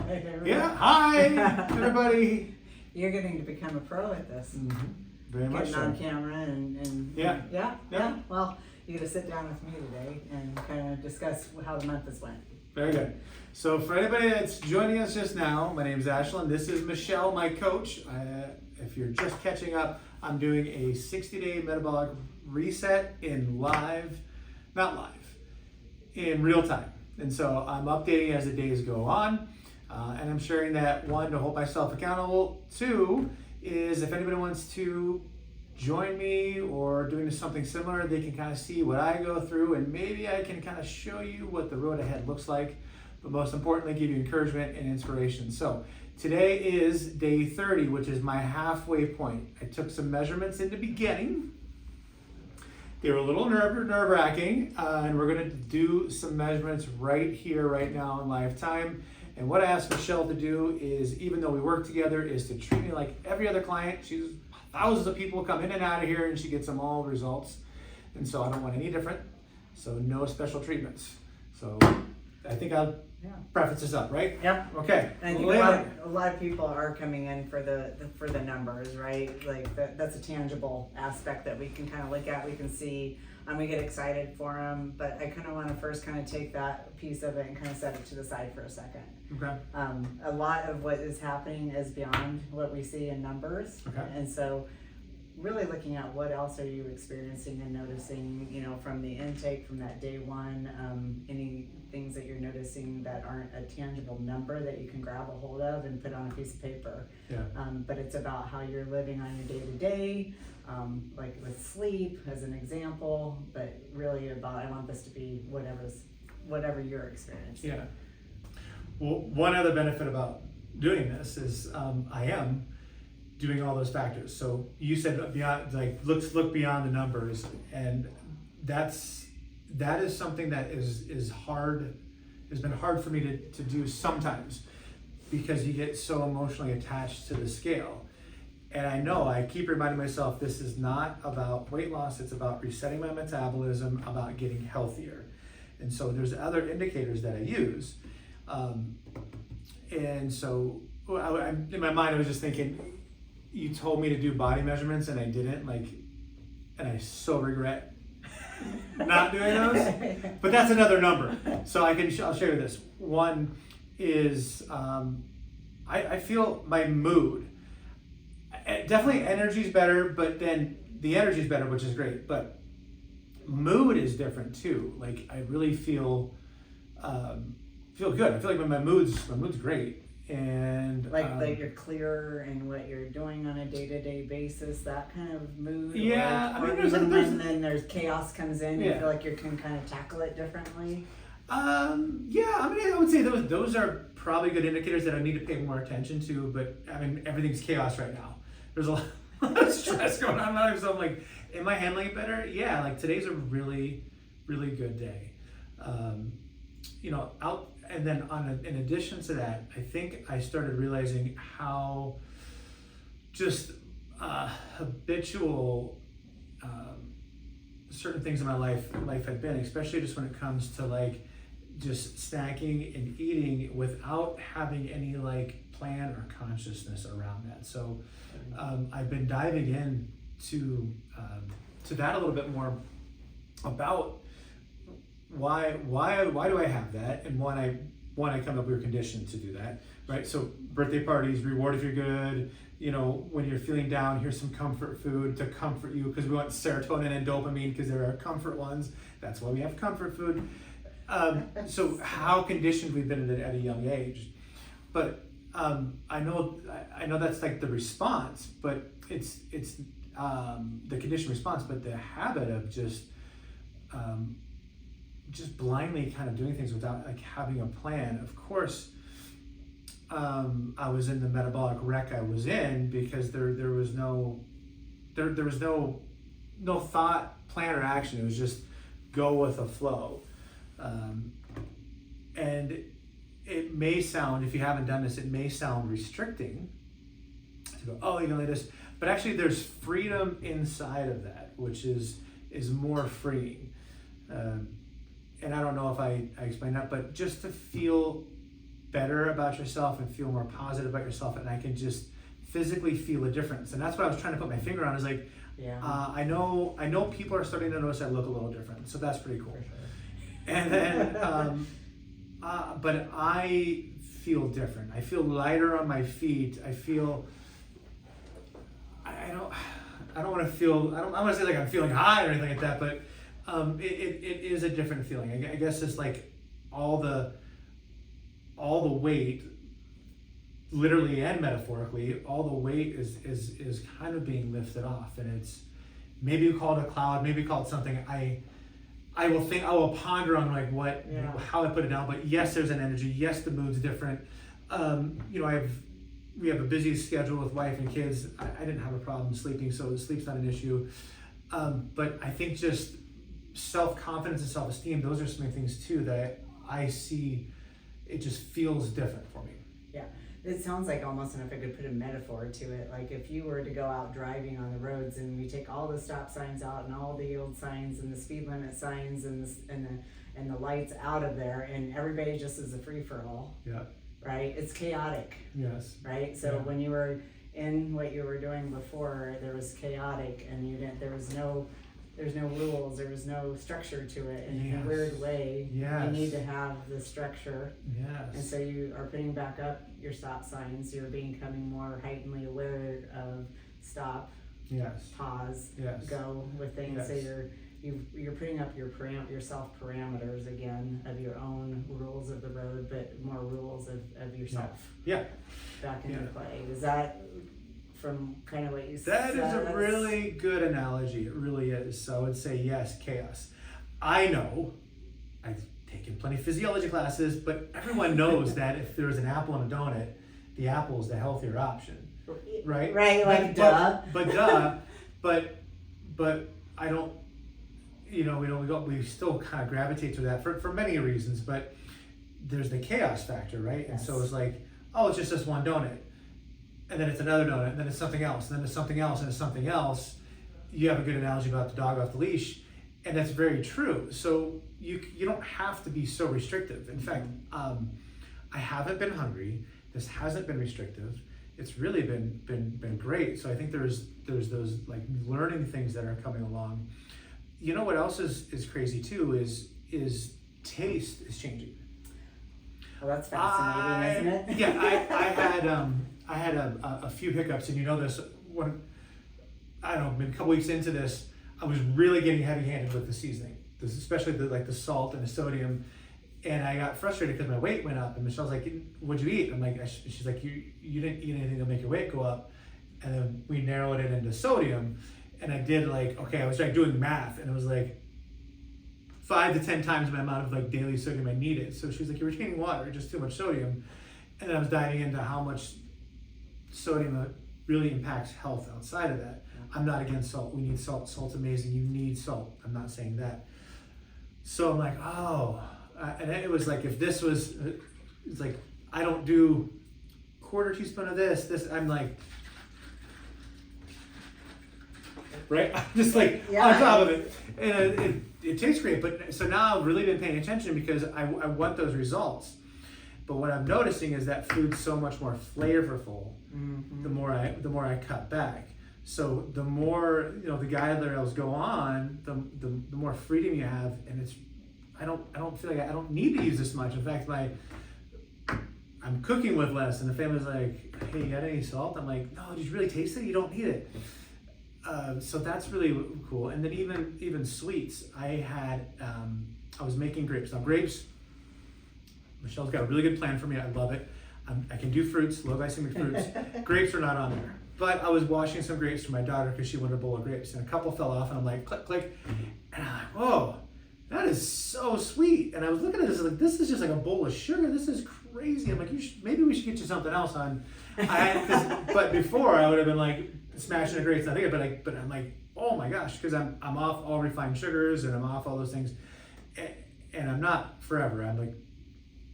Yeah, hi, everybody. You're getting to become a pro at this. Mm-hmm. Very much Getting so. on camera and Yeah. Well, you got to sit down with me today and kind of discuss how the month has went. Very good. So for anybody that's joining us just now, my name is Ashlyn. This is Michelle, my coach. If you're just catching up, I'm doing a 60-day metabolic reset in in real time. And so I'm updating as the days go on. And I'm sharing that, one, to hold myself accountable. Two, is if anybody wants to join me or doing something similar, they can kind of see what I go through, and maybe I can kind of show you what the road ahead looks like, but most importantly, give you encouragement and inspiration. So today is day 30, which is my halfway point. I took some measurements in the beginning. They were a little nerve-wracking, and we're gonna do some measurements right here, right now in live time. And what I asked Michelle to do is, even though we work together, is to treat me like every other client. She's thousands of people come in and out of here, and she gets them all results. And so I don't want any different. So no special treatments. So I think I'll preface this up, right? Yep. Okay. And a lot of people are coming in for the numbers, right? Like that's a tangible aspect that we can kind of look at. We can see. We get excited for them, but I kind of want to first kind of take that piece of it and kind of set it to the side for a second. Okay. A lot of what is happening is beyond what we see in numbers. Okay. And so really looking at what else are you experiencing and noticing, from the intake, from that day one, any things that you're noticing that aren't a tangible number that you can grab a hold of and put on a piece of paper. Yeah. But it's about how you're living on your day-to-day, like with sleep as an example, but really about, I want this to be whatever you're experiencing. Yeah. Well, one other benefit about doing this is I am doing all those factors. So you said beyond, like, look beyond the numbers, and that is something that is hard. Has been hard for me to do sometimes, because you get so emotionally attached to the scale. And I know I keep reminding myself, this is not about weight loss, it's about resetting my metabolism, about getting healthier. And so there's other indicators that I use. And so in my mind, I was just thinking, you told me to do body measurements and I didn't, and I so regret not doing those. But that's another number. So I'll share this. One is, I feel my mood. Definitely energy's better, but then the energy's better, which is great. But mood is different too. Like, I really feel good. I feel like my mood's great, and like you're clearer in what you're doing on a day-to-day basis. That kind of mood. Yeah, or even when then there's chaos comes in, you feel like you can kind of tackle it differently. Yeah, I would say those are probably good indicators that I need to pay more attention to. But everything's chaos right now. There's a lot of stress going on in my life, so I'm like, am I handling it better? Yeah, like today's a really, really good day. And then in addition to that, I think I started realizing how just habitual certain things in my life had been, especially just when it comes to like just snacking and eating without having any like plan or consciousness around that. So I've been diving in to that a little bit more about why do I have that, and one I come up, we were conditioned to do that, right? So birthday parties, reward if you're good, when you're feeling down, here's some comfort food to comfort you, because we want serotonin and dopamine because there are comfort ones. That's why we have comfort food. So how conditioned we've been at a young age. But I know that's like the response, but it's the conditioned response, but the habit of just blindly kind of doing things without like having a plan. Of course, I was in the metabolic wreck I was in because there was no thought, plan, or action. It was just go with the flow. And it may sound, if you haven't done this, it may sound restricting to go, oh, you're gonna do this, but actually there's freedom inside of that, which is more freeing. And I don't know if I explained that, but just to feel better about yourself and feel more positive about yourself, and I can just physically feel a difference. And that's what I was trying to put my finger on, is like, I know people are starting to notice I look a little different, so that's pretty cool. For sure. And then, but I feel different. I feel lighter on my feet. I feel, I don't want to feel, I want to say like I'm feeling high or anything like that, but it is a different feeling. I guess it's like all the weight, literally and metaphorically, all the weight is kind of being lifted off, and it's, maybe you call it a cloud, maybe you call it something. I will ponder on like how I put it down. But yes, there's an energy. Yes, the mood's different. We have a busy schedule with wife and kids. I didn't have a problem sleeping, so sleep's not an issue. But I think just self-confidence and self-esteem, those are some things too that I see. It just feels different for me. Yeah, it sounds like almost, and if I could put a metaphor to it, like if you were to go out driving on the roads and we take all the stop signs out and all the yield signs and the speed limit signs and the lights out of there, and everybody just is a free-for-all. Yeah. Right? It's chaotic. Yes. Right? So when you were in what you were doing before, there was chaotic, and there's no rules, there was no structure to it, and in a weird way, you need to have the structure. Yes. And so you are putting back up your stop signs, you're becoming more heightenedly aware of stop, pause, go with things. Yes. So you're putting up your self parameters again of your own rules of the road, but more rules of yourself. Yeah. Back into play. Is that from kind of what you said? That is a really good analogy. It really is. So I would say yes, chaos. I know, I've taken plenty of physiology classes, but everyone knows that if there's an apple and a donut, the apple is the healthier option, right? Right, like duh. But I don't. We still kind of gravitate to that for many reasons. But there's the chaos factor, right? Yes. And so it's like, oh, it's just this one donut. And then it's another donut, and then it's something else, and then it's something else, and it's something else. You have a good analogy about the dog off the leash, and that's very true. So you don't have to be so restrictive. In fact, I haven't been hungry. This hasn't been restrictive. It's really been great. So I think there's those like learning things that are coming along. You know what else is crazy too is taste is changing. Well, that's fascinating, isn't it? Yeah, I had a few hiccups, and you know this, when, I don't know, maybe a couple weeks into this, I was really getting heavy-handed with the seasoning, especially the salt and the sodium, and I got frustrated because my weight went up, and Michelle's like, what'd you eat? I'm like, she's like, you didn't eat anything to make your weight go up, and then we narrowed it into sodium, and I did I was doing math, and it was like 5 to 10 times my amount of daily sodium I needed. So she's like, you're retaining water, just too much sodium. And then I was diving into how much sodium really impacts health outside of that. I'm not against salt. We need salt. Salt's amazing. You need salt. I'm not saying that. So I'm like, and it was like, if this was, it's like, I don't do quarter teaspoon of this, I'm like, right? I'm just on top of it. And it tastes great. But so now I've really been paying attention because I want those results. But what I'm noticing is that food's so much more flavorful the more I cut back. So the more the guidelines go on, the more freedom you have, and I don't feel like I don't need to use this much. In fact, I'm cooking with less, and the family's like, "Hey, you got any salt?" I'm like, "No, did you really taste it? You don't need it." So that's really cool. And then even sweets, I was making grapes. Now grapes, Michelle's got a really good plan for me. I love it. I can do fruits, low glycemic fruits. Grapes are not on there. But I was washing some grapes for my daughter because she wanted a bowl of grapes, and a couple fell off, and I'm like, click, click. And I'm like, whoa, that is so sweet. And I was looking at this, like, this is just like a bowl of sugar. This is crazy. I'm like, maybe we should get you something else on. But before I would have been like smashing the grapes. But I'm like, oh my gosh, because I'm off all refined sugars, and I'm off all those things. And I'm not forever. I'm like,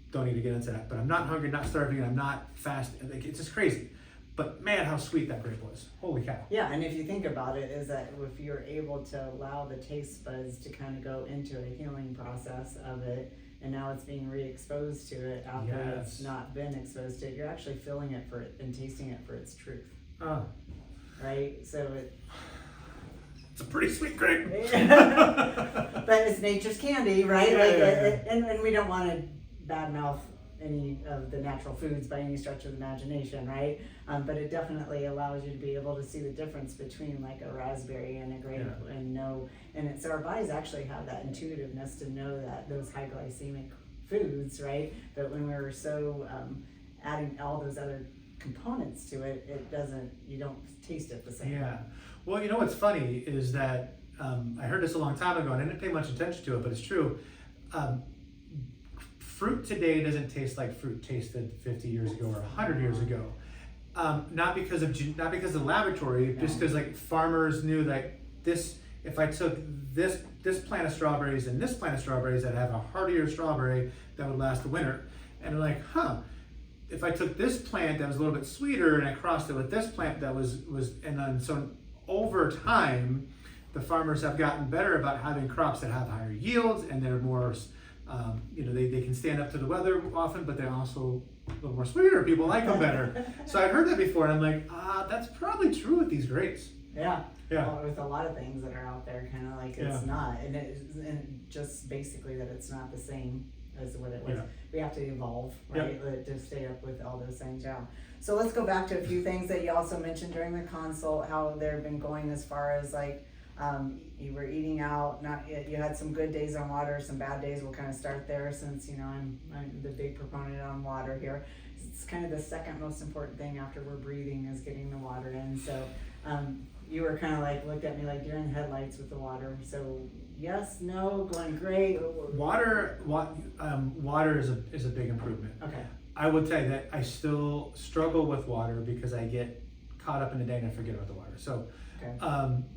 don't need to get into that, but I'm not hungry, not starving, and I'm not fast. It's just crazy. But man, how sweet that grape was. Holy cow. Yeah, and if you think about it, is that if you're able to allow the taste buds to kind of go into a healing process of it, and now it's being re-exposed to it after Yes. it's not been exposed to it. You're actually feeling it for it and tasting it for its truth, Oh, right? So it's a pretty sweet grape. but it's nature's candy, right? Yeah, like, yeah. And we don't want to badmouth any of the natural foods by any stretch of the imagination, right? But it definitely allows you to be able to see the difference between like a raspberry and a grape, Yeah. and so our bodies actually have that intuitiveness to know that those high glycemic foods, right? But when we're so adding all those other components to it, you don't taste it the same. Yeah. Well, you know what's funny is that I heard this a long time ago and I didn't pay much attention to it, but it's true. Fruit today doesn't taste like fruit tasted 50 years ago or 100 years ago. Not because of laboratory, just because like farmers knew that if I took this plant of strawberries and this plant of strawberries, I'd have a hardier strawberry that would last the winter. And they're like, if I took this plant that was a little bit sweeter and I crossed it with this plant that was and then so over time, the farmers have gotten better about having crops that have higher yields and they're more, they can stand up to the weather often, but they're also a little more sweeter. People like them better. So I'd heard that before, and I'm like, that's probably true with these grapes. Yeah. Yeah. Well, with a lot of things that are out there, kind of like it's not, and just basically that it's not the same as what it was. Yeah. We have to evolve, right, to stay up with all those things. Yeah. So let's go back to a few things that you also mentioned during the consult, how they've been going as far as like you were eating out. You had some good days on water, some bad days. We'll kind of start there since I'm the big proponent on water here. It's kind of the second most important thing after we're breathing is getting the water in. So you were kind of like looked at me like you're in headlights with the water. So yes, no, going great. Water is a big improvement. Okay. I will tell you that I still struggle with water because I get caught up in the day and I forget about the water. So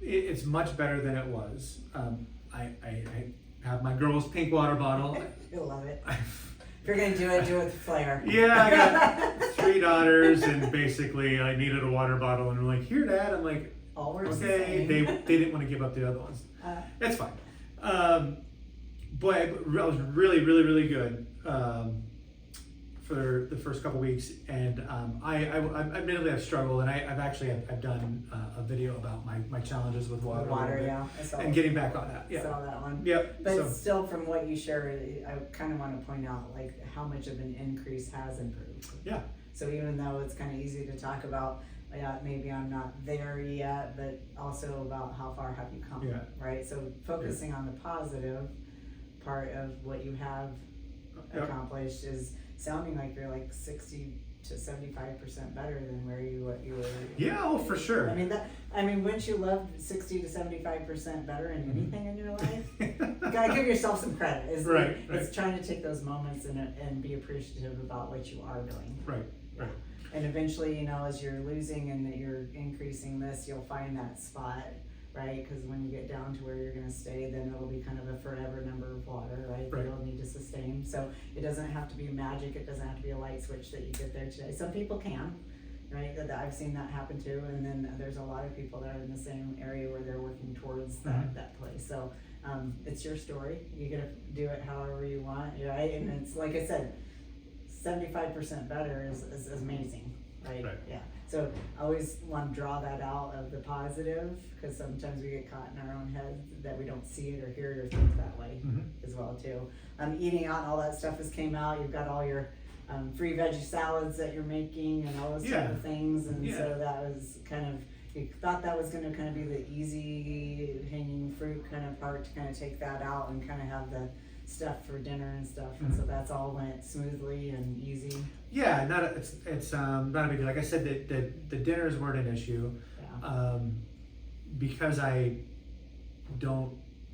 it's much better than it was. I have my girl's pink water bottle. I love it. If you're gonna do it with flair. Yeah, I got 3 daughters and basically I needed a water bottle and I'm like, here, Dad. I'm like, okay. They didn't want to give up the other ones. It's fine. Boy, I was really, really, really good for the first couple weeks, and I admittedly I've struggled, and I've done a video about my challenges with water. And getting back on that. Yeah. Saw that one. Yep. But still, from what you shared, I kind of want to point out like how much of an increase has improved. Yeah. So even though it's kind of easy to talk about, maybe I'm not there yet, but also about how far have you come, right? So focusing on the positive part of what you have accomplished is sounding like you're like 60 to 75% better than where you were. Yeah, oh, for sure. I mean, wouldn't you love 60 to 75% better in anything in your life? You gotta give yourself some credit. It's trying to take those moments and be appreciative about what you are doing. Right. And eventually, as you're losing and that you're increasing this, you'll find that spot, right? Because when you get down to where you're going to stay, then it'll be kind of a forever number of water, right? That you'll need to sustain. So it doesn't have to be magic. It doesn't have to be a light switch that you get there today. Some people can, right? I've seen that happen too. And then there's a lot of people that are in the same area where they're working towards that place. So it's your story. You get to do it however you want, right? And it's like I said, 75% better is amazing, right? Yeah. So I always want to draw that out of the positive, because sometimes we get caught in our own head that we don't see it or hear it or think that way as well too. Eating out and all that stuff has came out. You've got all your free veggie salads that you're making and all those type of things, and so that was kind of, you thought that was going to kind of be the easy hanging fruit kind of part to kind of take that out and kind of have the stuff for dinner and stuff, and so that's all went smoothly and easy. Yeah, it's not a big deal. Like I said, the dinners weren't an issue,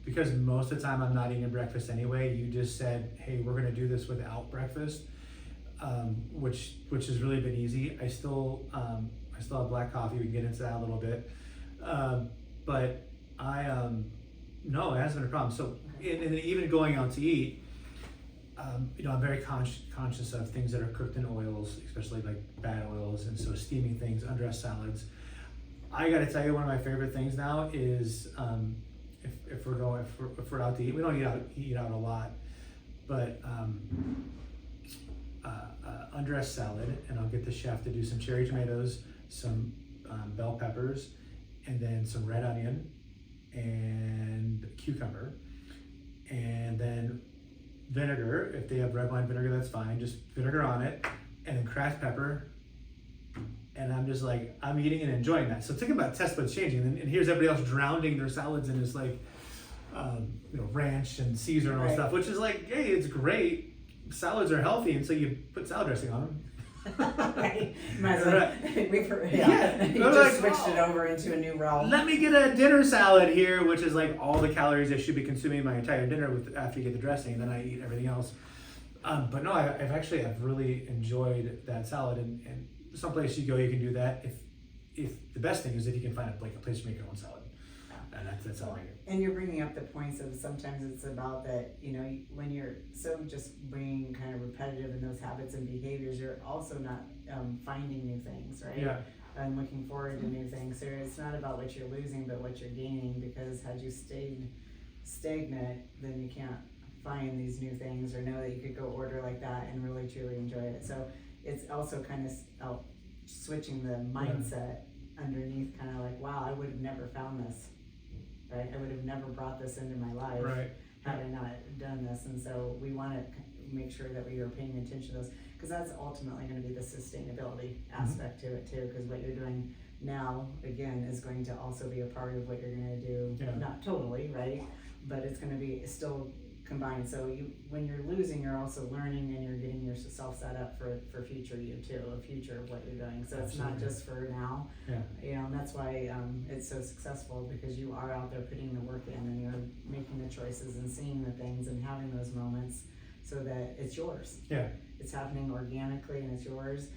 because most of the time I'm not eating breakfast anyway. You just said, hey, we're gonna do this without breakfast, which has really been easy. I still have black coffee. We can get into that a little bit, but no, it hasn't been a problem. So, and even going out to eat, I'm very conscious of things that are cooked in oils, especially like bad oils, and so steaming things, undressed salads. I got to tell you, one of my favorite things now is if we're out to eat, we don't eat out a lot, but undressed salad, and I'll get the chef to do some cherry tomatoes, some bell peppers, and then some red onion and cucumber, and then vinegar. If they have red wine vinegar, that's fine. Just vinegar on it, and then cracked pepper. And I'm just like, I'm eating and enjoying that. So think about taste buds changing. And here's everybody else drowning their salads in this like, ranch and Caesar and all Right. stuff, which is like, hey, it's great. Salads are healthy, and so you put salad dressing on them. Right. Might as well. Right. Yeah. You They're just like, switched it over into a new realm. Let me get a dinner salad here, which is like all the calories I should be consuming my entire dinner with after you get the dressing, and then I eat everything else. But no, I've really enjoyed that salad, and someplace you go, you can do that. If the best thing is if you can find a place to make your own salad, and that's how I like it. And you're bringing up the points of sometimes it's about that, when you're so just being kind of repetitive in those habits and behaviors, you're also not finding new things, right? Yeah. And looking forward to new things. So it's not about what you're losing, but what you're gaining, because had you stayed stagnant, then you can't find these new things or know that you could go order like that and really truly enjoy it. So it's also kind of switching the mindset underneath, kind of like, wow, I would have never found this. Right? I would have never brought this into my life had I not done this. And so we want to make sure that we are paying attention to those, because that's ultimately going to be the sustainability aspect to it too, because what you're doing now, again, is going to also be a part of what you're going to do. Yeah. Not totally, right? But it's going to be still combined. So when you're losing, you're also learning, and you're getting yourself set up for future you too, a future of what you're doing. So it's not just for now. Yeah. And that's why it's so successful, because you are out there putting the work in, and you're making the choices and seeing the things and having those moments so that it's yours. Yeah. It's happening organically and it's yours.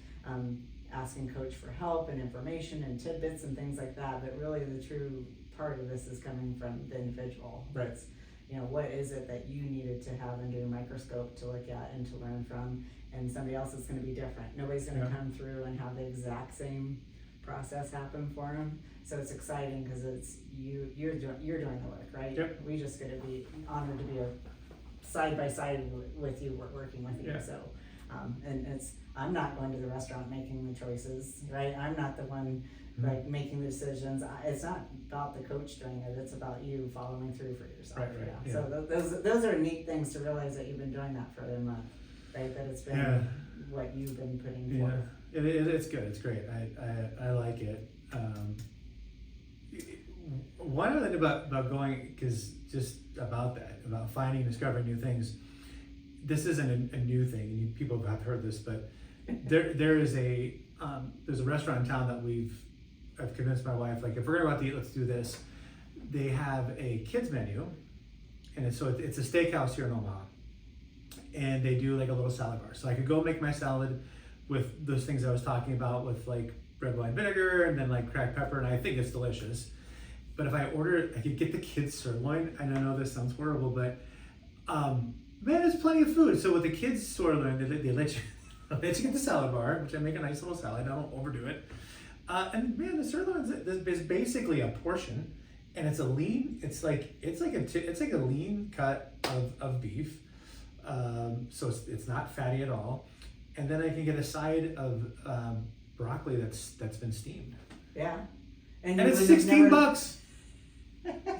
Asking coach for help and information and tidbits and things like that. But really the true part of this is coming from the individual. Right. It's, what is it that you needed to have under your microscope to look at and to learn from, and somebody else is going to be different. Nobody's going to come through and have the exact same process happen for them. So it's exciting because it's you're doing the work, right? Yep. We just get to be honored to be side by side with you, working with you. Yeah. So, and I'm not going to the restaurant making the choices, right? I'm not the one like making the decisions. It's not about the coach doing it. It's about you following through for yourself. Right, yeah. So those are neat things to realize that you've been doing that for a month, right? That it's been what you've been putting forth. It's good. It's great. I like it. One other thing about going, because just about finding, discovering new things. This isn't a new thing, and people have heard this, but there's a restaurant in town that I've convinced my wife, like, if we're gonna go out to eat, let's do this. They have a kids menu, and it's a steakhouse here in Omaha, and they do like a little salad bar. So I could go make my salad with those things I was talking about, with like red wine vinegar and then like cracked pepper, and I think it's delicious. But if I could get the kids sirloin. And I know this sounds horrible, but man, there's plenty of food. So with the kids sirloin, they let you get the salad bar, which I make a nice little salad. I don't overdo it. And man, the sirloin is basically a portion, and it's a lean. It's like a lean cut of beef. So it's not fatty at all. And then I can get a side of broccoli that's been steamed. Yeah. And it's $16.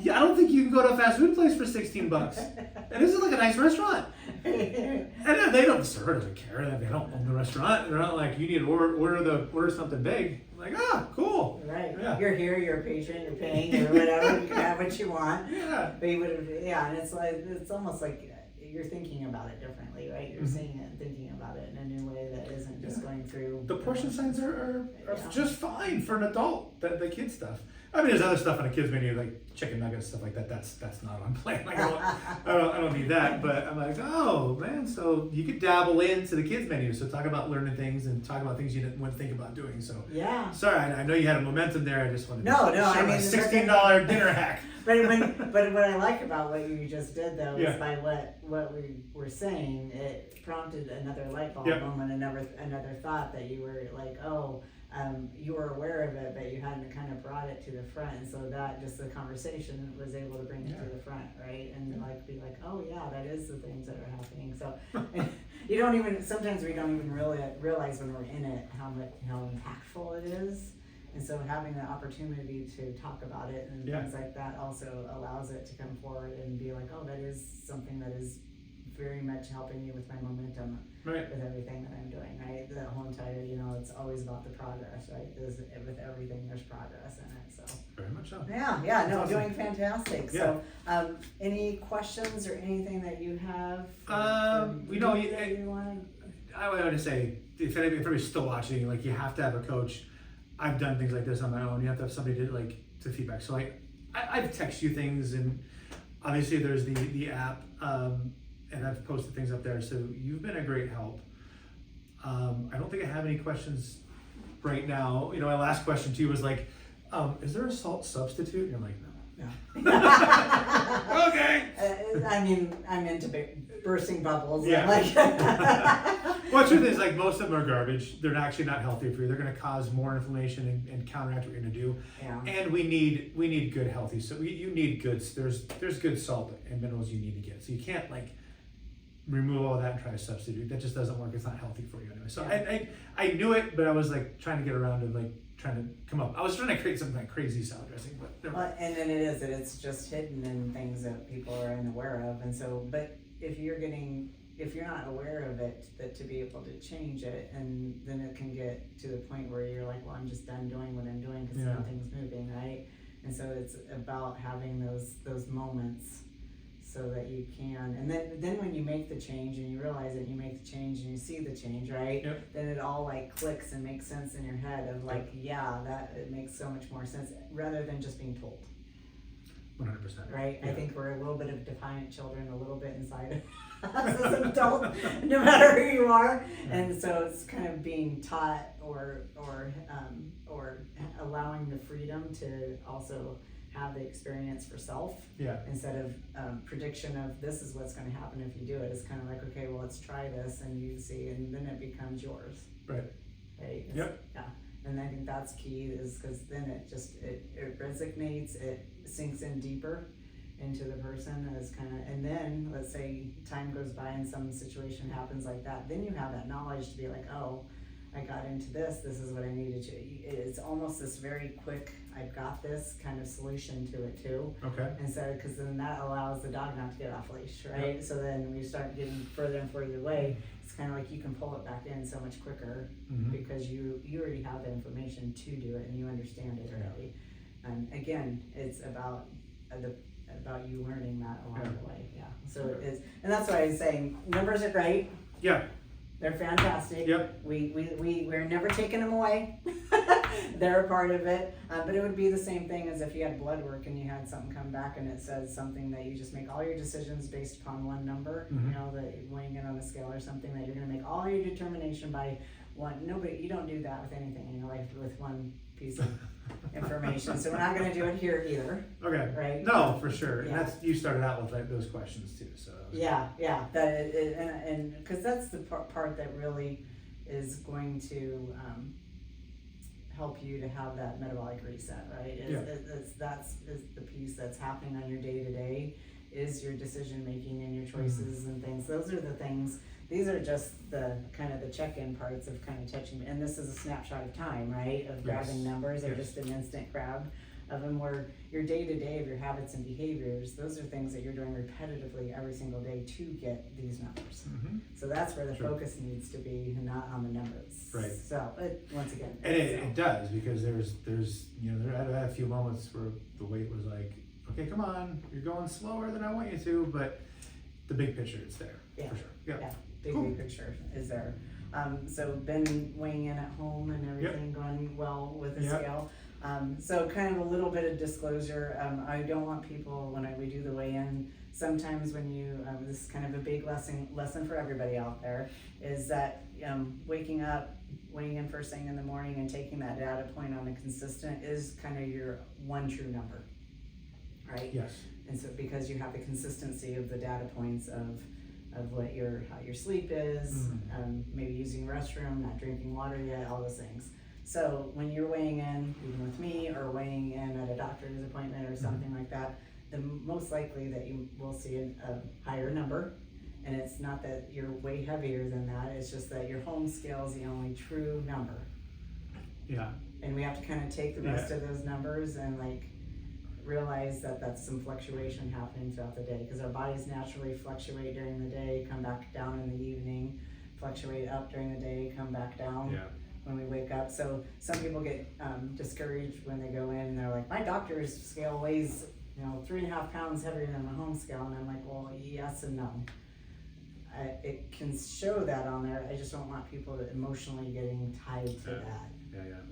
Yeah, I don't think you can go to a fast food place for $16. And this is like a nice restaurant. And they don't serve it, care. They don't own the restaurant. They're not like, you need to order something big. Like, cool. Right. Yeah. You're here, you're a patient, you're paying or whatever, you can have what you want. Yeah. But you would, and it's almost like you're thinking about it differently, right? You're seeing it and thinking about it in a new way that isn't just going through. The portion sizes are just fine for an adult. The kid stuff. I mean, there's other stuff on a kid's menu, like chicken nuggets, stuff like that. That's not on plan. Like, I don't need that. But I'm like, oh man, so you could dabble into the kids menu. So talk about learning things and talk about things you didn't want to think about doing. So sorry, I know you had a momentum there. I just wanted to share my $16 dinner hack. But what I like about what you just did though is by what we were saying, it prompted another light bulb moment, another thought that you were like, you were aware of it, but you hadn't kind of brought it to the front, and so that just the conversation was able to bring it to the front, right? And like be like, oh yeah, that is the things that are happening. So you don't even, sometimes we don't even really realize when we're in it how impactful it is. And so having the opportunity to talk about it and things like that also allows it to come forward and be like, oh, that is something that is very much helping me with my momentum with everything that I'm doing, right? The whole entire, it's always about the progress, right? With everything, there's progress in it, so. Very much so. Yeah, no, awesome. doing fantastic. Yeah. So, any questions or anything that you have? I want to say, if anybody's still watching, like, you have to have a coach. I've done things like this on my own. You have to have somebody to feedback. So I've texted you things, and obviously there's the app, and I've posted things up there. So you've been a great help. I don't think I have any questions right now. My last question to you was like, is there a salt substitute? And I'm like, no. Okay. I mean, I'm into bursting bubbles. Yeah. Well, the truth is, like, most of them are garbage. They're actually not healthy for you. They're going to cause more inflammation and counteract what you're going to do. Yeah. And we need good healthy. So you need good. There's good salt and minerals you need to get. So you can't remove all that and try to substitute. That just doesn't work. It's not healthy for you anyway. So I knew it, but I was trying to get around to trying to come up. I was trying to create something like crazy salad dressing, but well, and then it's just hidden in things that people are unaware of, and so. But if you're not aware of it, that to be able to change it, and then it can get to the point where you're like, well, I'm just done doing what I'm doing because nothing's moving, right? And so it's about having those moments so that you can, and then when you make the change and you realize that you make the change and you see the change, right? Yep. Then it all clicks and makes sense in your head of that it makes so much more sense rather than just being told. 100%. Right? Yeah. I think we're a little bit of defiant children, a little bit inside of us as adults, no matter who you are. Yeah. And so it's kind of being taught or allowing the freedom to also have the experience for self instead of prediction of this is what's going to happen if you do it. It's kind of like, okay, well, let's try this and you see, and then it becomes yours. Right. Yep. Yeah. And I think that's key, is because then it resonates, it sinks in deeper into the person as and then let's say time goes by and some situation happens like that, then you have that knowledge to be like, oh, I got into this is what I needed to. It's almost this very quick, I've got this kind of solution to it too. Okay. And so, because then that allows the dog not to get off leash, right? Yep. So then when you start getting further and further away, it's kind of like you can pull it back in so much quicker because you already have the information to do it and you understand it already. And again, it's about you learning that along the way. Yeah. So it is, and that's why I was saying numbers are great. Yeah. They're fantastic. Yep. We're never taking them away. They're a part of it. But it would be the same thing as if you had blood work and you had something come back and it says something that you just make all your decisions based upon one number, that weighing in on a scale or something, that you're going to make all your determination by one. You don't do that with anything in your life with one piece of information. So we're not going to do it here either. Okay. Right? No, for sure. Yeah. And you started out with those questions too. So. Yeah. And because that's the part that really is going to help you to have that metabolic reset, right? That's the piece that's happening on your day to day, is your decision making and your choices and things. Those are the things. These are just the kind of the check-in parts of kind of touching, and this is a snapshot of time, right? Of grabbing numbers, or just an instant grab of them, where your day-to-day of your habits and behaviors, those are things that you're doing repetitively every single day to get these numbers. So that's where the focus needs to be, and not on the numbers. Right. So once again, and it does, because there's there had a few moments where the weight was like, okay, come on, you're going slower than I want you to, but the big picture is there. For sure. Yeah. Big picture is there. So been weighing in at home and everything going well with the scale. So kind of a little bit of disclosure. I don't want people, when we do the weigh-in, sometimes when you, this is kind of a big lesson for everybody out there, is that waking up, weighing in first thing in the morning and taking that data point on a consistent is kind of your one true number, right? Yes. And so because you have the consistency of the data points of what how your sleep is, maybe using restroom, not drinking water yet, all those things. So when you're weighing in, even with me, or weighing in at a doctor's appointment or something like that, the most likely that you will see a higher number. And it's not that you're way heavier than that, it's just that your home scale is the only true number. Yeah. And we have to kind of take the rest of those numbers and like realize that that's some fluctuation happening throughout the day, because our bodies naturally fluctuate during the day, come back down in the evening, fluctuate up during the day, come back down when we wake up. So some people get discouraged when they go in and they're like, my doctor's scale weighs 3.5 pounds heavier than my home scale, and I'm like, well, yes and no. It can show that on there. I just don't want people to emotionally getting tied to that.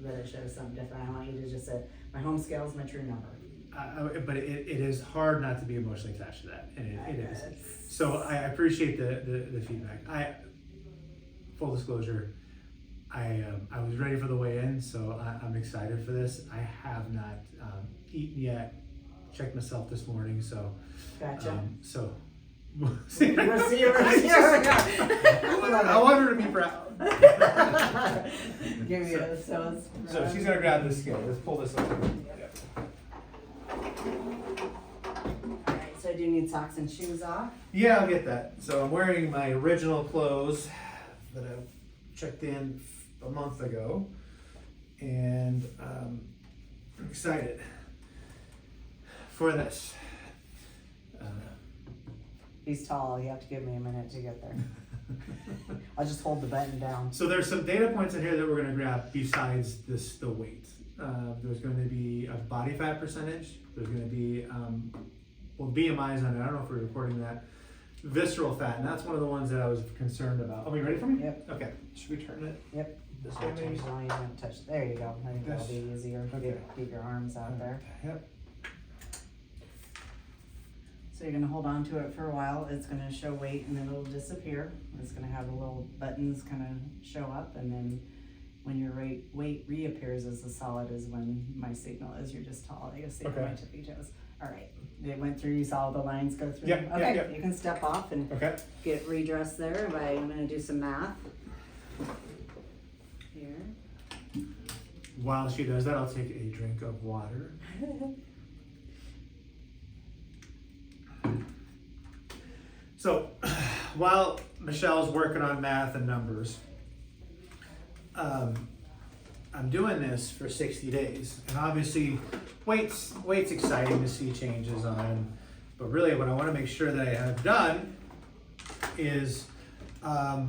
That it shows something different. I want you to just say, my home scale is my true number. But it is hard not to be emotionally attached to that, and it is. So I appreciate the feedback. Full disclosure, I was ready for the weigh-in, so I'm excited for this. I have not eaten yet. Checked myself this morning, so. Gotcha. So. See, I want her to be proud. Give me a so she's gonna grab this scale. Let's pull this over. Alright, so do you need socks and shoes off? Yeah, I'll get that. So I'm wearing my original clothes that I checked in a month ago, and I'm excited for this. He's tall, you have to give me a minute to get there. I'll just hold the button down. So there's some data points in here that we're going to grab besides the weight. There's going to be a body fat percentage. There's going to be, BMIs on it. I don't know if we're recording that. Visceral fat, and that's one of the ones that I was concerned about. Are you ready for me? Yep. Okay. Should we turn it? Yep. This I'll way, maybe? change the line, you haven't touched. There you go. I think that'll be easier. Okay. Keep your arms out there. Yep. So you're gonna hold on to it for a while. It's gonna show weight and then it'll disappear. It's gonna have the little buttons kind of show up, and then when your weight reappears as a solid is when my signal is you're just tall. I guess my tippy toes. All right. It went through. You saw the lines go through. Yep. Okay. Yep. You can step off and get redressed there. I'm gonna do some math here. While she does that, I'll take a drink of water. So, while Michelle's working on math and numbers, I'm doing this for 60 days. And obviously, weight's exciting to see changes on, but really what I want to make sure that I have done is I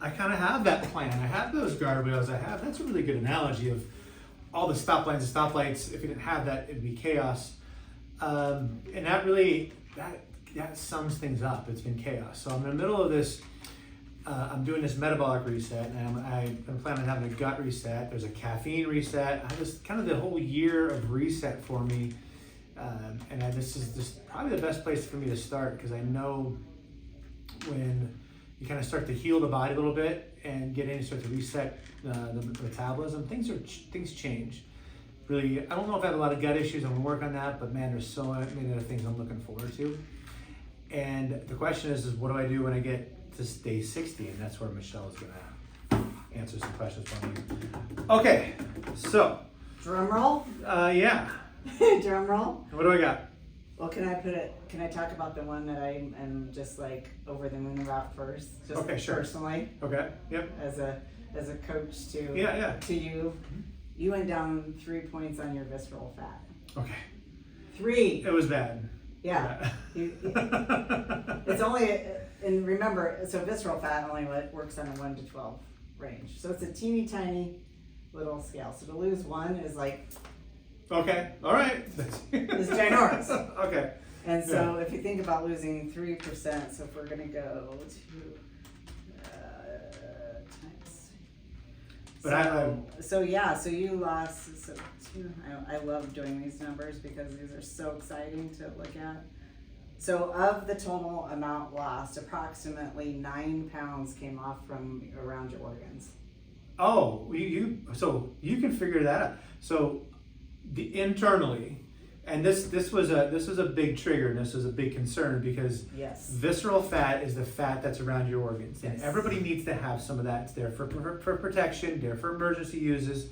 kind of have that plan. I have those guardrails. That's a really good analogy of all the stop lines and stoplights. If you didn't have that, it'd be chaos. And that really, that sums things up. It's been chaos. So I'm in the middle of this, I'm doing this metabolic reset, and I'm planning on having a gut reset. There's a caffeine reset. I just kind of the whole year of reset for me. This is just probably the best place for me to start, because I know when you kind of start to heal the body a little bit and get in and start to reset the metabolism, things change. Really, I don't know if I have a lot of gut issues. I'm gonna work on that, but man, there's so many other things I'm looking forward to. And the question is what do I do when I get to day 60? And that's where Michelle is gonna answer some questions for me. Okay, so. Drum roll? Yeah. Drum roll? What do I got? Well, can I talk about the one that I am just like over the moon about first? Just okay, sure. Personally. Okay, yep. As a coach to to you. You went down 3 points on your visceral fat. Okay. 3. It was bad. Yeah. It's only, and remember, so visceral fat only works on a 1 to 12 range. So it's a teeny tiny little scale. So to lose 1 is like. Okay. All right. It's ginormous. Okay. And so if you think about losing 3%, so if we're going to go to times. But so you lost. I love doing these numbers because these are so exciting to look at. So of the total amount lost, approximately 9 pounds came off from around your organs. Oh, so you can figure that out. So internally, And this was a big trigger, and this was a big concern because Yes. visceral fat is the fat that's around your organs, and Yes. everybody needs to have some of that. It's there for protection, there for emergency uses.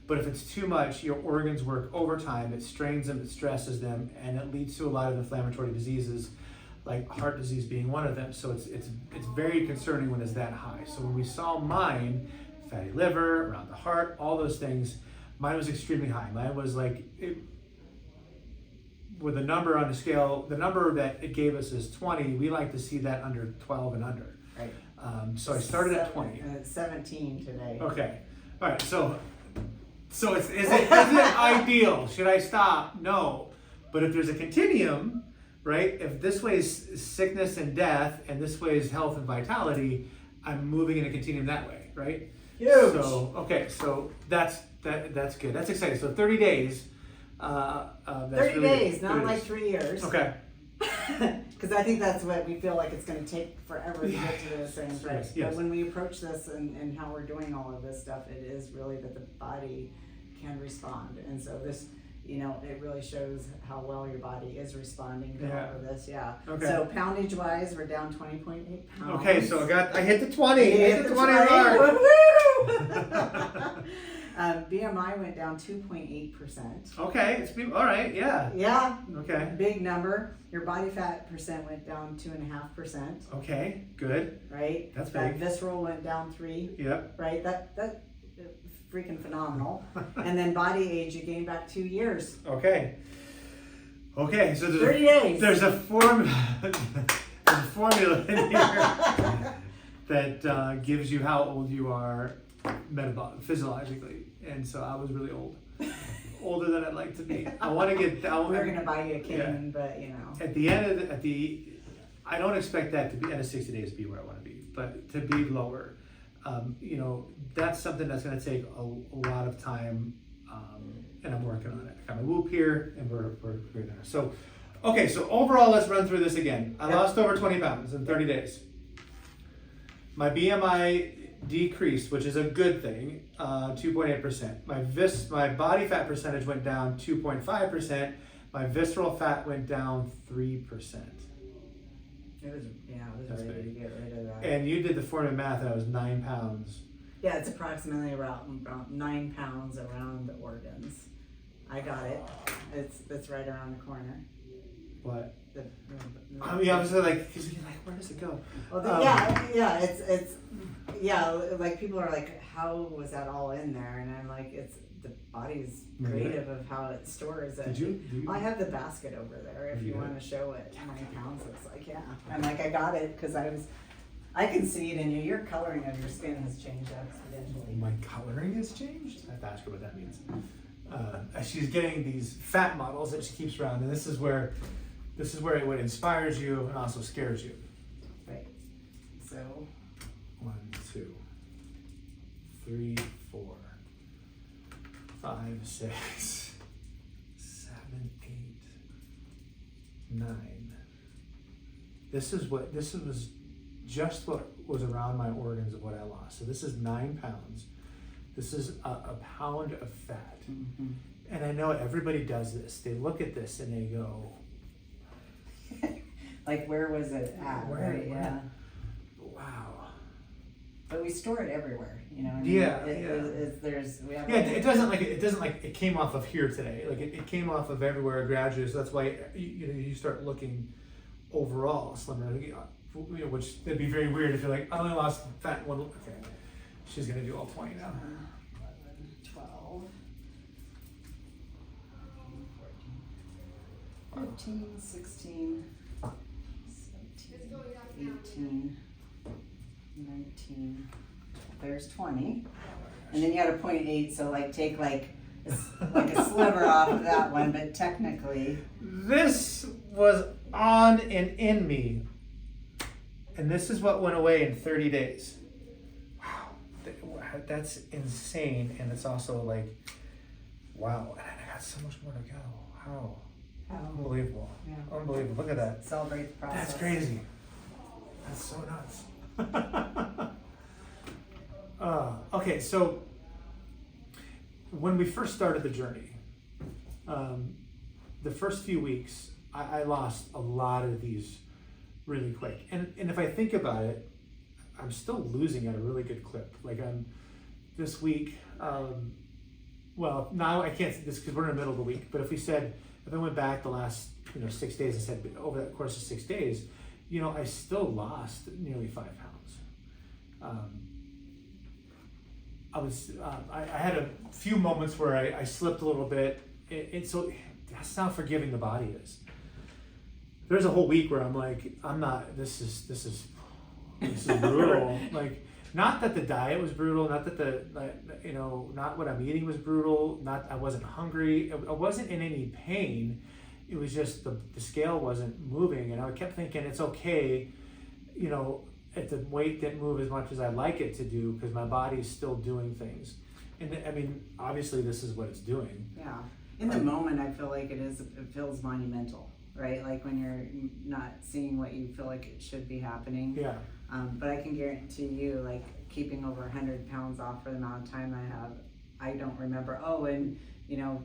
But if it's too much, your organs work overtime. It strains them, it stresses them, and it leads to a lot of inflammatory diseases, like heart disease being one of them. So it's very concerning when it's that high. So when we saw mine, fatty liver, around the heart, all those things, mine was extremely high. Mine was like, with a number on the scale, the number that it gave us is 20. We like to see that under 12 and under. Right. So I started at 20. It's 17 today. Okay. All right. So is it ideal? Should I stop? No. But if there's a continuum, right? If this way is sickness and death, and this way is health and vitality, I'm moving in a continuum that way, right? Huge. So okay. So that's good. That's exciting. So 30 days. That's 30 really days, good. not 30 like days. 3 years. Okay. Because I think that's what we feel like it's going to take forever to get to those things, right? Yes. But when we approach this and how we're doing all of this stuff, it is really that the body can respond. And so this, it really shows how well your body is responding to all of this. Yeah. Okay. So poundage wise, we're down 20.8 pounds. Okay, so I hit the 20. You Hit the 20 mark. Woohoo! BMI went down 2.8%. Okay, all right, yeah. Yeah. Okay. Big number. Your body fat percent went down 2.5%. Okay, good. Right. That's that big. Visceral went down 3. Yep. Right. That freaking phenomenal. And then body age, you gained back 2 years. Okay. Okay, so 30 days. There's a formula in here that gives you how old you are physiologically, and so I was really old, older than I'd like to be. I want to get. We're gonna buy you a cane, but At the end of I don't expect that to be at 60 days to be where I want to be, but to be lower. That's something that's going to take a lot of time, and I'm working on it. I got my whoop here, and we're there. So, okay, so overall, let's run through this again. I lost over 20 pounds in 30 days. My BMI decreased, which is a good thing, 2.8%. My body fat percentage went down 2.5%. My visceral fat went down 3%. it was That's ready big. to get rid of that. And you did the formula math, and I was 9 pounds. Yeah, it's approximately about 9 pounds around the organs. I got it. It's right around the corner. What? I I was like, because you're like, where does it go? Well, like people are like, how was that all in there? And I'm like, it's the body's creative of how it stores it. Did you? I have the basket over there if you want to show it. How many pounds looks like? Yeah. I'm like, I got it because I can see it in you. Your coloring of your skin has changed exponentially. My coloring has changed? I have to ask her what that means. She's getting these fat models that she keeps around, and this is where what inspires you and also scares you. Right. So 1, 2, 3, 4, 5, 6, 7, 8, 9. This was just what was around my organs of what I lost. So this is 9 pounds. This is a pound of fat. mm-hmm. And I know everybody does this. They look at this and they go, like, where was it at? Right? Yeah. wow. But we store it everywhere, what I mean? Yeah, It doesn't like it came off of here today. Like it came off of everywhere gradually. So that's why you start looking overall slimmer. Which it'd be very weird if you're like, I only lost fat in one. Okay, she's gonna do all 20 now. 11, 12, 14, 15, 16, 17, 18, 19. There's 20. And then you had a 0.8, so take like a sliver off of that one, but technically. This was on and in me. And this is what went away in 30 days. Wow, that's insane. And it's also like, wow, and I got so much more to go. How? Unbelievable. Yeah. Unbelievable. Look at that. Celebrate the process. That's crazy. That's so nuts. Okay, so when we first started the journey, the first few weeks, I lost a lot of these really quick. And if I think about it, I'm still losing at a really good clip. Like I'm this week, well, now I can't say this because we're in the middle of the week, but if I went back the last 6 days and said over the course of 6 days, I still lost nearly 5 pounds. I had a few moments where I slipped a little bit, and so that's how forgiving the body is. There's a whole week where I'm like, this is brutal. Like, not that the diet was brutal, not that not what I'm eating was brutal, not I wasn't hungry, I wasn't in any pain. It was just the scale wasn't moving, and I kept thinking it's okay, if the weight didn't move as much as I'd like it to do, because my body's still doing things. And I mean, obviously this is what it's doing. Yeah. In the moment, I feel like it feels monumental, right? Like when you're not seeing what you feel like it should be happening. Yeah. But I can guarantee you, like keeping over 100 pounds off for the amount of time I have, I don't remember, in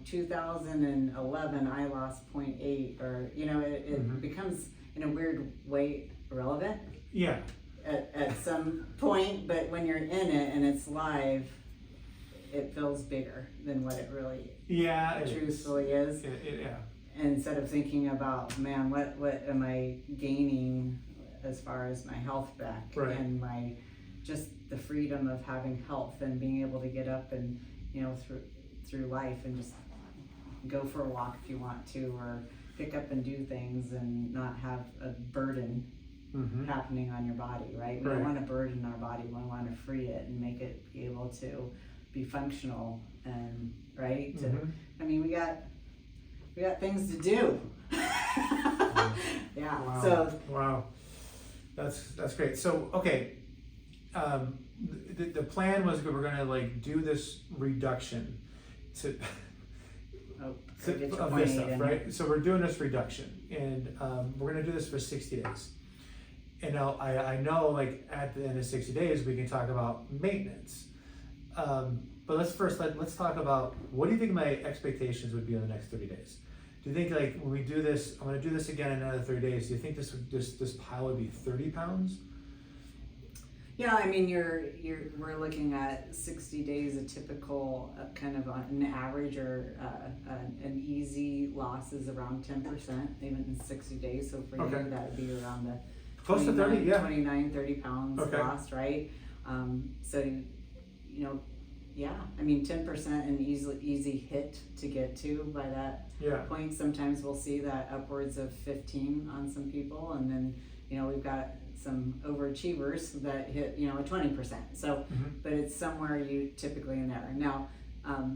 2011 I lost 0.8, or it becomes in a weird way irrelevant. Yeah. At some point, but when you're in it and it's live, it feels bigger than what it really truthfully is. Yeah. Instead of thinking about, man, what am I gaining as far as my health back, right, and my just the freedom of having health and being able to get up and through life and just go for a walk if you want to, or pick up and do things and not have a burden happening on your body, right? We don't want to burden our body. We want to free it and make it be able to be functional and right. I mean, we got things to do. Yeah. Wow. So wow, that's great. So okay, the plan was we're gonna do this reduction to. Of this stuff, right? So we're doing this reduction, and we're gonna do this for 60 days. And now I know, at the end of 60 days, we can talk about maintenance. But let's talk about, what do you think my expectations would be in the next 30 days? Do you think when we do this, I'm gonna do this again in another 30 days. Do you think this pile would be 30 pounds? Yeah, I mean, we're looking at 60 days, a typical kind of an average or an easy loss is around 10%, even in 60 days. So for you, that would be around the close to 30, yeah, 29, 30 pounds lost, right? So, yeah, I mean, 10% an easy hit to get to by that point. Sometimes we'll see that upwards of 15 on some people, and then, we've got some overachievers that hit, a 20%. So, but it's somewhere you typically in there. Now,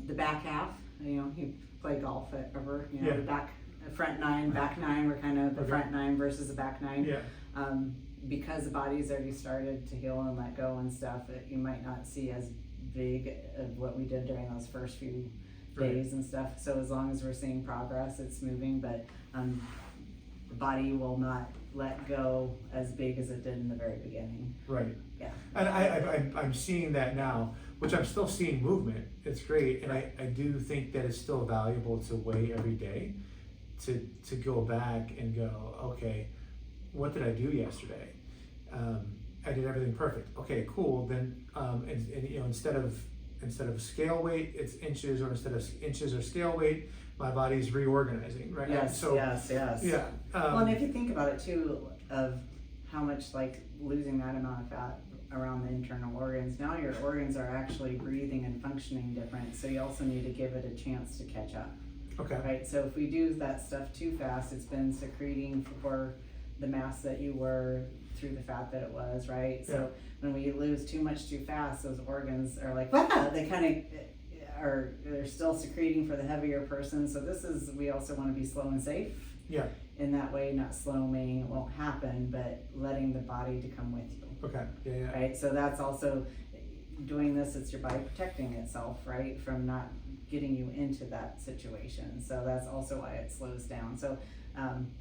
the back half, you play golf ever, the front 9, back 9, we're kind of the front 9 versus the back 9. Yeah. Because the body's already started to heal and let go and stuff, you might not see as big of what we did during those first few days and stuff. So as long as we're seeing progress, it's moving, but the body will not let go as big as it did in the very beginning. Right. Yeah. And I'm seeing that now, which I'm still seeing movement. It's great, and I do think that it's still valuable to weigh every day, to go back and go, okay, what did I do yesterday? I did everything perfect. Okay, cool. Then instead of scale weight, it's inches, or instead of inches or scale weight, my body's reorganizing, right? Yes, so, yes. Yeah. Well, and if you think about it too, of how much losing that amount of fat around the internal organs, now your organs are actually breathing and functioning different. So you also need to give it a chance to catch up. Okay. Right. So if we do that stuff too fast, it's been secreting for the mass that you were through the fat that it was, right? So when we lose too much too fast, those organs are they kind of they're still secreting for the heavier person. So we also want to be slow and safe. Yeah. In that way, not slow meaning it won't happen, but letting the body to come with you. Okay. Yeah. Right. So that's also doing this. It's your body protecting itself, right, from not getting you into that situation. So that's also why it slows down. So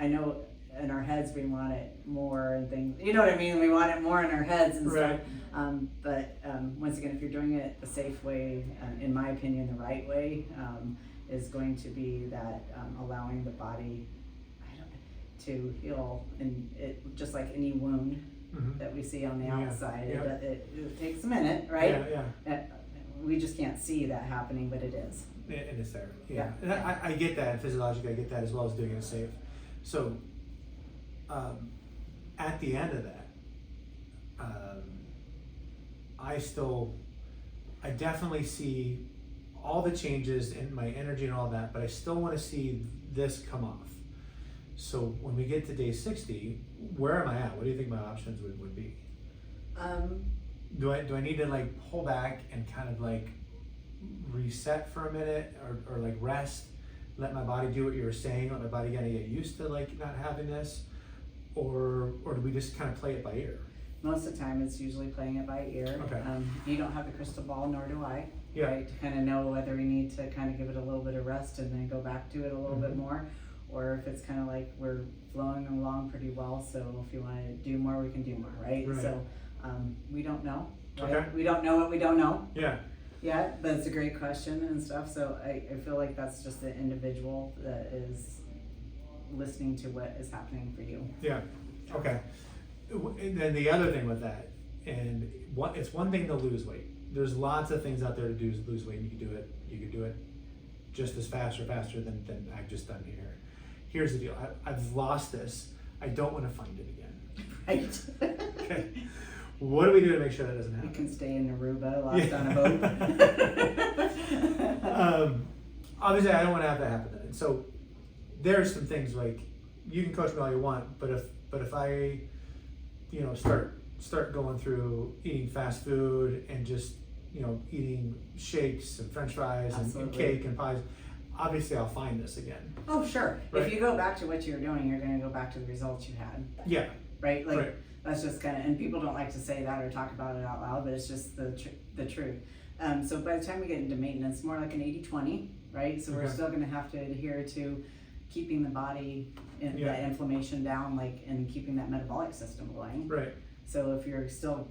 I know in our heads we want it more and things, you know what I mean? We want it more in our heads and stuff. But once again, if you're doing it a safe way, in my opinion, the right way, is going to be that allowing the body to heal, and it just like any wound that we see on the outside, it takes a minute, right? We just can't see that happening, but it is. And it's there. And I get that, and physiologically I get that, as well as doing it safe. So at the end of that, I definitely see all the changes in my energy and all that, but I still want to see this come off. So when we get to day 60, where am I at? What do you think my options would be? Do I need to like pull back and kind of like reset for a minute, or like rest, let my body do what you were saying, let my body kind of get used to like not having this, or do we just kind of play it by ear? Most of the time it's usually playing it by ear. Okay. You don't have the crystal ball, nor do I, Yeah. right? To kind of know whether we need to kind of give it a little bit of rest and then go back to it a little bit more, or if it's kind of like we're flowing along pretty well, so if you want to do more, we can do more, right? So we don't know, right? Okay. We don't know what we don't know. Yeah. That's a great question and stuff. So I feel like that's just the individual that is listening to what is happening for you. Yeah. Okay. And then the other thing with that, and it's one thing to lose weight. There's lots of things out there to do to lose weight, and you can do it just as fast or faster than I've just done here. Here's the deal. I've lost this. I don't want to find it again. Right. Okay. What do we do to make sure that doesn't happen? You can stay in Aruba, lost on a boat. Obviously, I don't want to have that happen. And so there's some things like, you can coach me all you want, but if I, start going through eating fast food and just eating shakes and French fries and cake and pies, obviously I'll find this again. Oh, sure. Right. If you go back to what you were doing, you're going to go back to the results you had. Yeah. Right? Like, right. That's just kind of, and people don't like to say that or talk about it out loud, but it's just the truth. So by the time we get into maintenance, more like an 80-20, right? So we're still going to have to adhere to keeping the body and that inflammation down, like, and keeping that metabolic system going. Right. So if you're still,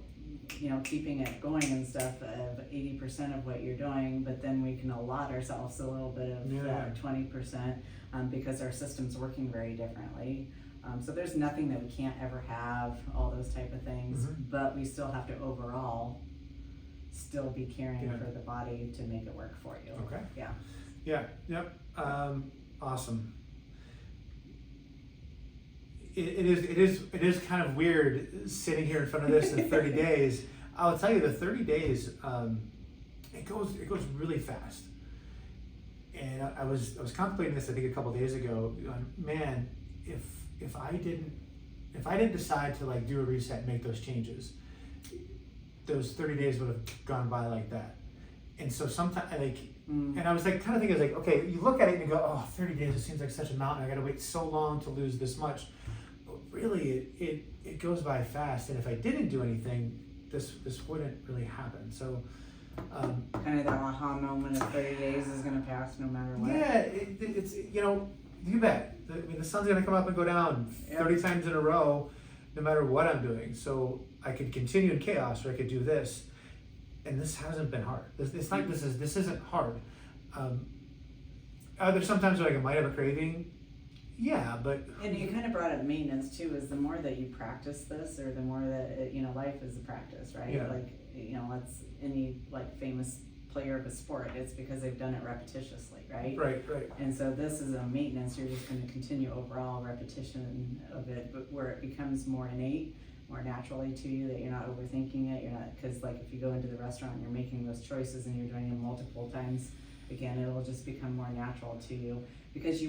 keeping it going and stuff of 80% of what you're doing, but then we can allot ourselves a little bit of that 20% because our system's working very differently. So there's nothing that we can't ever have, all those type of things, but we still have to overall still be caring for the body to make it work for you. Okay. Yeah. Yeah. Yep. Awesome. It is kind of weird sitting here in front of this in 30 days. I'll tell you, the 30 days, it goes really fast. And I was contemplating this, I think, a couple days ago. Man, if I didn't decide to like do a reset and make those changes, those 30 days would have gone by like that. And so sometimes and I was like kind of thinking, like, okay, you look at it and you go, oh, 30 days, it seems like such a mountain. I got to wait so long to lose this much. But really, it goes by fast. And if I didn't do anything, this wouldn't really happen. So kind of that aha moment of 30 days is going to pass no matter what. Yeah, it's you bet. The sun's going to come up and go down 30 times in a row, no matter what I'm doing. So I could continue in chaos, or I could do this. And this hasn't been hard. It's like this isn't hard. Are there sometimes where I might have a craving? Yeah, but and you kind of brought up maintenance too. Is the more that you practice this, or the more that life is a practice, right? Yeah. Like that's any like famous player of a sport. It's because they've done it repetitiously, right? Right. And so this is a maintenance. You're just going to continue overall repetition of it, but where it becomes more innate, more naturally to you, that you're not overthinking it. You're not, because like if you go into the restaurant and you're making those choices and you're doing them multiple times, again, it'll just become more natural to you because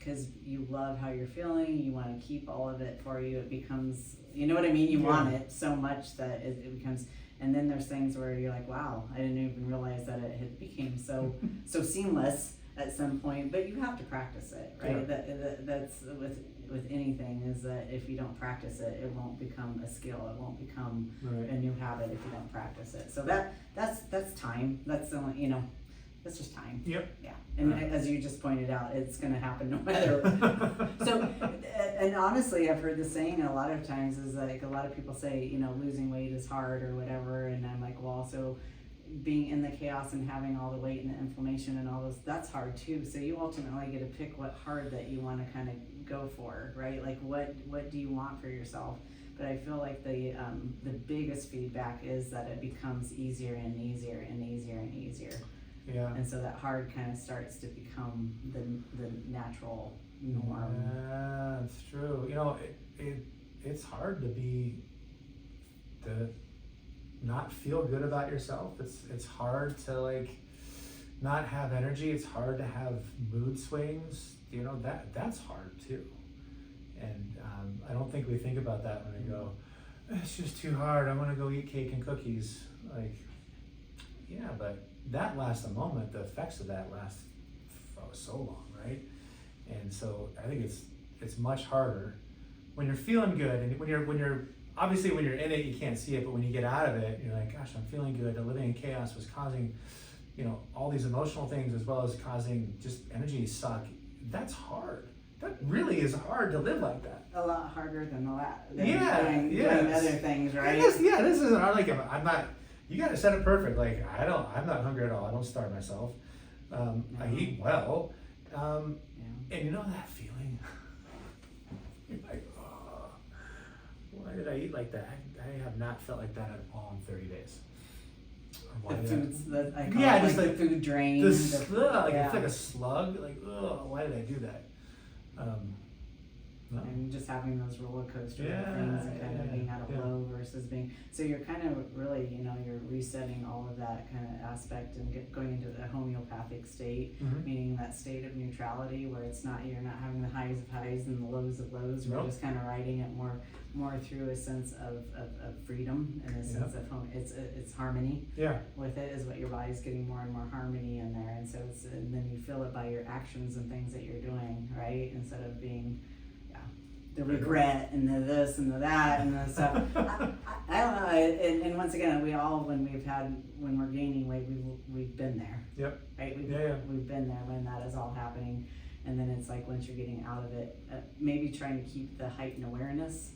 because you love how you're feeling. You want to keep all of it for you. It becomes, you know what I mean? You want it so much that it becomes. And then there's things where you're like, wow, I didn't even realize that it had became so seamless at some point. But you have to practice it, right? Yeah. That's with anything, is that if you don't practice it, it won't become a skill. It won't become a new habit if you don't practice it. So that's time. That's the only, that's just time. Yep. Yeah. And as you just pointed out, it's going to happen no matter. So, and honestly, I've heard the saying a lot of times is like a lot of people say, losing weight is hard or whatever. And I'm like, well, also being in the chaos and having all the weight and the inflammation and all those, that's hard too. So you ultimately get to pick what hard that you want to kind of go for, right? Like what do you want for yourself? But I feel like the biggest feedback is that it becomes easier and easier and easier and easier. Yeah. And so that hard kind of starts to become the natural norm. Yeah, it's true. You know, it's hard to not feel good about yourself. It's hard to like not have energy. It's hard to have mood swings. You know, that's hard too. And I don't think we think about that when we go, it's just too hard. I want to go eat cake and cookies. Like, yeah, but that lasts a moment. The effects of that last so long, right? And so I think it's much harder when you're feeling good, and when you're obviously when you're in it you can't see it, but when you get out of it you're like, gosh, I'm feeling good. The living in chaos was causing, you know, all these emotional things as well as causing just energy suck. That's hard. That really is hard to live like that. A lot harder than doing other things, right? This isn't hard. Like I'm not. You got to set it perfect. Like I'm not hungry at all. I don't starve myself. I eat well. And you know that feeling? You're like, oh, why did I eat like that? I have not felt like that at all in 30 days. The food's I call it just like the food drain. It's like a slug. Like, oh, why did I do that? No. And just having those roller coaster things and kind of being at a low versus being, so you're kind of really, you know, you're resetting all of that kind of aspect and going into the homeopathic state, meaning that state of neutrality where you're not having the highs of highs and the lows of lows. We're just kind of riding it more through a sense of freedom and a sense of home. It's harmony. With it is what your body's getting more and more harmony in there, and so and then you feel it by your actions and things that you're doing, right? Instead of being the regret and the this and the that and the stuff. I don't know. And once again, we all, when we're gaining weight, we've been there. Yep. Right. We've been there when that is all happening, and then it's like once you're getting out of it, maybe trying to keep the heightened awareness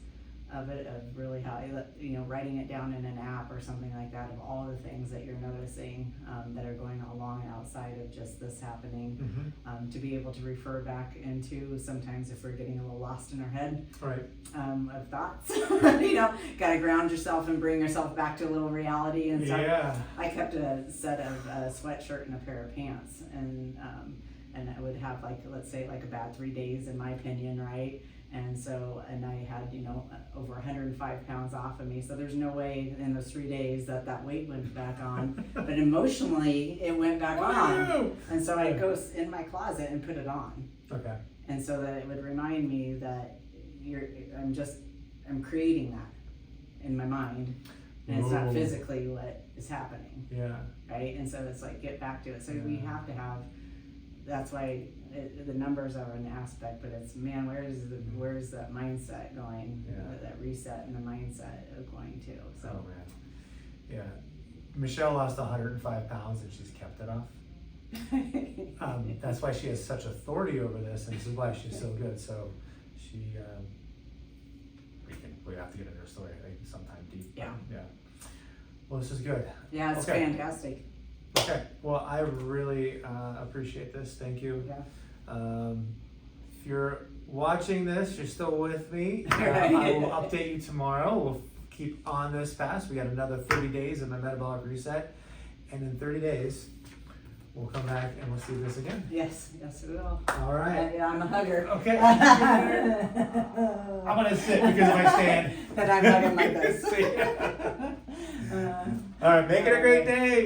of it, of really how, you know, writing it down in an app or something like that of all the things that you're noticing that are going along outside of just this happening, to be able to refer back into sometimes if we're getting a little lost in our head of thoughts. You know, got to ground yourself and bring yourself back to a little reality and stuff. I kept a set of a sweatshirt and a pair of pants, and I would have, like, let's say like a bad 3 days in my opinion, right? And so, and I had, you know, over 105 pounds off of me. So there's no way in those 3 days that weight went back on. But emotionally, it went back on. And so I go in my closet and put it on. Okay. And so that it would remind me that I'm creating that in my mind. And it's not physically what is happening. Yeah. Right? And so it's like, get back to it. So we have to have, that's why the numbers are an aspect, but it's, man, where's that mindset going? That reset and the mindset of going to. So. Oh man, yeah. Michelle lost 105 pounds and she's kept it off. That's why she has such authority over this, and this is why she's so good. So she, we have to get into her story sometime deep. Yeah. Well, this is good. Yeah, it's fantastic. Okay, well, I really appreciate this. Thank you. Yeah. If you're watching this, you're still with me. I will update you tomorrow. We'll keep on this fast. We got another 30 days of my metabolic reset, and in 30 days, we'll come back and we'll see this again. Yes, we will. All right. I'm a hugger. Okay. I'm gonna sit because if I stand, that I'm hugging like this. All right, make it a great day.